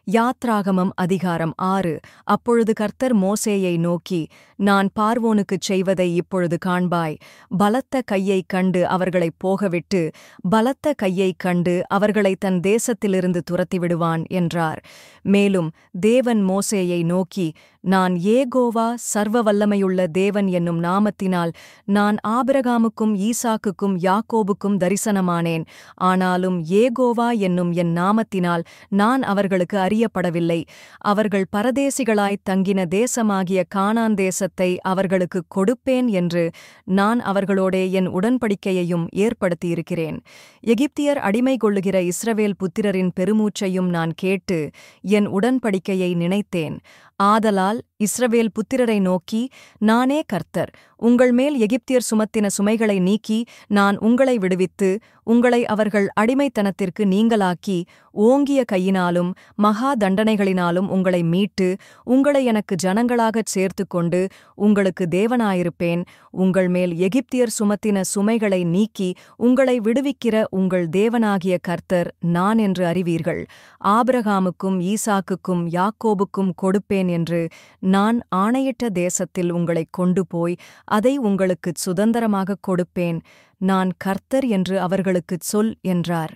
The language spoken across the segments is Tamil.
யாத்ராகமம் அதிகாரம் 6. அப்பொழுது கர்த்தர் மோசேயை நோக்கி, நான் பார்வோனுக்குச் செய்வதை இப்பொழுது காண்பாய். பலத்த கையைக் கண்டு அவர்களைப் போகவிட்டு, பலத்த கையைக் கண்டு அவர்களைத் தன் தேசத்திலிருந்து துரத்திவிடுவான் என்றார். மேலும் தேவன் மோசேயை நோக்கி, நான் யேகோவா சர்வவல்லமையுள்ள தேவன் என்னும் நாமத்தினால் நான் ஆபிரகாமுக்கும் ஈசாக்குக்கும் யாக்கோபுக்கும் தரிசனமானேன். ஆனாலும் யேகோவா என்னும் என் நாமத்தினால் நான் அவர்களுக்கு அறியப்படவில்லை. அவர்கள் பரதேசிகளாய்த் தங்கின தேசமாகிய கானான் தேசத்தை அவர்களுக்குக் கொடுப்பேன் என்று நான் அவர்களோடே என் உடன்படிக்கையையும் ஏற்படுத்தியிருக்கிறேன். எகிப்தியர் அடிமை கொள்ளுகிற இஸ்ரவேல் புத்திரரின் பெருமூச்சையும் நான் கேட்டு என் உடன்படிக்கையை நினைத்தேன். ஆதலால் இஸ்ரவேல் புத்திரரை நோக்கி, நானே கர்த்தர். உங்கள் மேல் எகிப்தியர் சுமத்தின சுமைகளை நீக்கி நான் உங்களை விடுவித்து, உங்களை அவர்கள் அடிமைத்தனத்திற்கு நீங்கலாக்கி, ஓங்கிய கையினாலும் மகா தண்டனைகளினாலும் உங்களை மீட்டு, உங்களை எனக்கு ஜனங்களாகச் சேர்த்துக்கொண்டு உங்களுக்கு தேவனாயிருப்பேன். உங்கள் மேல் எகிப்தியர் சுமத்தின சுமைகளை நீக்கி உங்களை விடுவிக்கிற உங்கள் தேவனாகிய கர்த்தர் நான் என்று அறிவீர்கள். ஆபிரகாமுக்கும் ஈசாக்குக்கும் யாக்கோபுக்கும் கொடுப்பேன் என்று நான் ஆணையிட்ட தேசத்தில் உங்களைக் கொண்டு போய் அதை உங்களுக்குச் சுதந்தரமாகக் கொடுப்பேன். நான் கர்த்தர் என்று அவர்களுக்குச் சொல் என்றார்.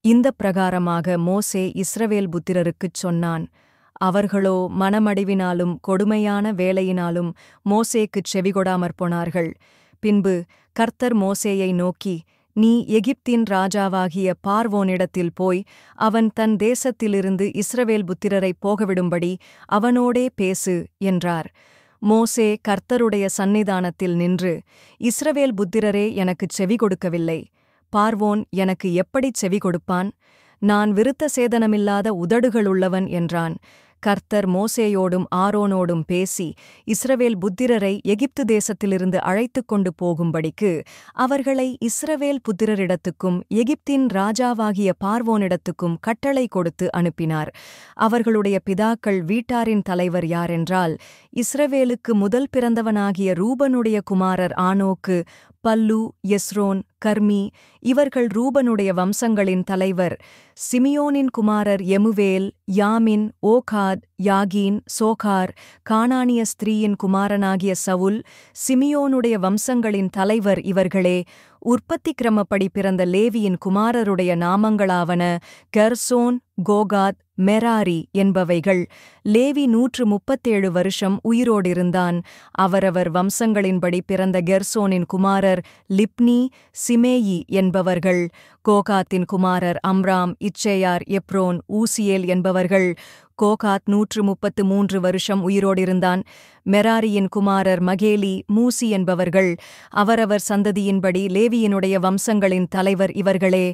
இந்தப் பிரகாரமாக மோசே இஸ்ரவேல் புத்திரருக்குச் சொன்னான். அவர்களோ மனமடிவினாலும் கொடுமையான வேலையினாலும் மோசேக்குச் செவிகொடாமற் போனார்கள். பின்பு கர்த்தர் மோசேயை நோக்கி, நீ எகிப்தின் ராஜாவாகிய பார்வோனிடத்தில் போய் அவன் தன் தேசத்திலிருந்து இஸ்ரவேல் புத்திரரைப் போகவிடும்படி அவனோடே பேசு என்றார். மோசே கர்த்தருடைய சந்நிதானத்தில் நின்று, இஸ்ரவேல் புத்திரரே எனக்குச் செவி கொடுக்கவில்லை. பார்வோன் எனக்கு எப்படிச் செவி கொடுப்பான்? நான் விருத்த சேதனமில்லாத உதடுகளுள்ளவன் என்றான். கர்த்தர் மோசேயோடும் ஆரோனோடும் பேசி இஸ்ரவேல் புத்திரரை எகிப்து தேசத்திலிருந்து அழைத்துக் கொண்டு போகும்படிக்கு அவர்களை இஸ்ரவேல் புத்திரரிடத்துக்கும் எகிப்தின் ராஜாவாகிய பார்வோனிடத்துக்கும் கட்டளை கொடுத்து அனுப்பினார். அவர்களுடைய பிதாக்கள் வீட்டாரின் தலைவர் யாரென்றால், இஸ்ரவேலுக்கு முதல் பிறந்தவனாகிய ரூபனுடைய குமாரர் ஆனோக்கு, பல்லு, எஸ்ரோன், கர்மி. இவர்கள் ரூபனுடைய வம்சங்களின் தலைவர். சிமியோனின் குமாரர் எமுவேல், யாமின், ஓகாத், யாகீன், சோகார். கானானிய ஸ்திரீயின் குமாரனாகிய சவுல். சிமியோனுடைய வம்சங்களின் தலைவர் இவர்களே. உற்பத்தி கிரமப்படி பிறந்த லேவியின் குமாரருடைய நாமங்களாவன கெர்சோன், கோகாத், மெராரி என்பவைகள். லேவி 137 வருஷம் உயிரோடிருந்தான். அவரவர் வம்சங்களின்படி பிறந்த கெர்சோனின் குமாரர் லிப்னி, சிமேயி என்பவர்கள். கோகாத்தின் குமாரர் அம்ராம், இச்சேயார், எப்ரோன், ஊசியேல் என்பவர்கள். கோகாத் 133 வருஷம் உயிரோடிருந்தான். மெராரியின் குமாரர் மகேலி, மூசி என்பவர்கள். அவரவர் சந்ததியின்படி லேவியினுடைய வம்சங்களின் தலைவர் இவர்களே.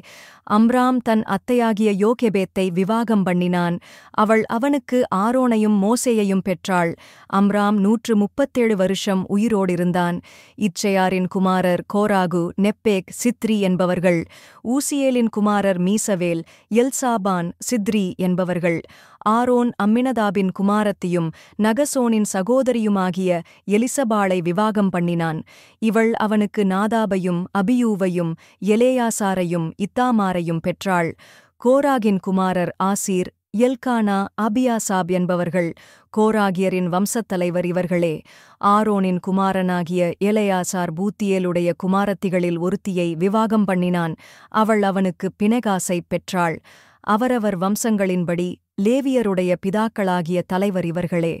அம்ராம் தன் அத்தையாகிய யோகெபேத்தை விவாகம் பண்ணினான். அவள் அவனுக்கு ஆரோனையும் மோசேயையும் பெற்றாள். அம்ராம் 137 வருஷம் உயிரோடிருந்தான். இச்சேயாரின் குமாரர் கோராகு, நெப்பேக், சித்ரி என்பவர்கள். ஊசியேலின் குமாரர் மீசவேல், எல்சாபான், சித்ரி என்பவர்கள். ஆரோன் அம்மினதாபின் குமாரத்தியும் நகசோனின் சகோதரியுமாகிய எலிசபாளை விவாகம் பண்ணினான். இவள் அவனுக்கு நாதாபையும் அபியூவையும் எலேயாசாரையும் இத்தாமாரையும் பெற்றாள். கோராகின் குமாரர் ஆசீர், எல்கானா, அபியாசாப் என்பவர்கள். கோராகியரின் வம்சத்தலைவர் இவர்களே. ஆரோனின் குமாரனாகிய எலெயாசார் பூத்தியேலுடைய குமாரத்திகளில் ஒருத்தியை விவாகம் பண்ணினான். அவள் அவனுக்கு பினெகாசைப் பெற்றாள். அவரவர் வம்சங்களின்படி லேவியருடைய பிதாக்களாகிய தலைவர் இவர்களே.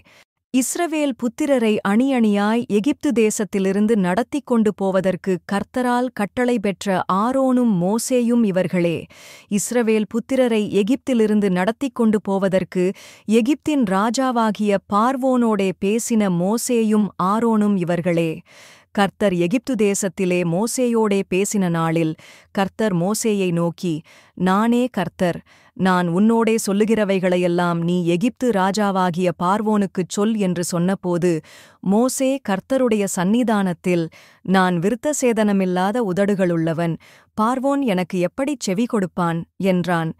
இஸ்ரவேல் புத்திரரை அணியணியாய் எகிப்து தேசத்திலிருந்து நடத்திக் கொண்டு போவதற்கு கர்த்தரால் கட்டளை பெற்ற ஆரோனும் மோசேயும் இவர்களே. இஸ்ரவேல் புத்திரரை எகிப்திலிருந்து நடத்திக் கொண்டு போவதற்கு எகிப்தின் ராஜாவாகிய பார்வோனோடே பேசின மோசேயும் ஆரோனும் இவர்களே. கர்த்தர் எகிப்து தேசத்திலே மோசேயோடே பேசின நாளில் கர்த்தர் மோசேயை நோக்கி, நானே கர்த்தர். நான் உன்னோடே சொல்லுகிறவைகளையெல்லாம் நீ எகிப்து ராஜாவாகிய பார்வோனுக்குச் சொல் என்று சொன்னபோது, மோசே கர்த்தருடைய சந்நிதானத்தில், நான் விருத்த சேதனமில்லாத உதடுகளுள்ளவன். பார்வோன் எனக்கு எப்படிச் செவி கொடுப்பான் என்றான்.